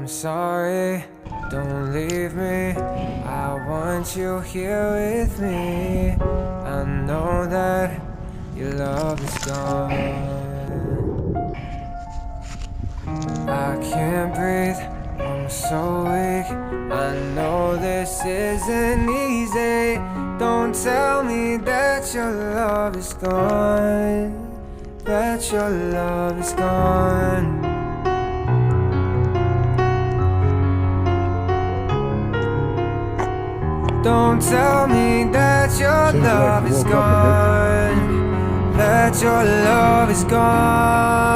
sorry, don't leave me. I want you here with me. I know that your love is gone. I can't breathe, I'm so weak. I know this isn't easy. Don't tell me that your love is gone, that your love is gone. Don't tell me that your love is gone, that your love is gone.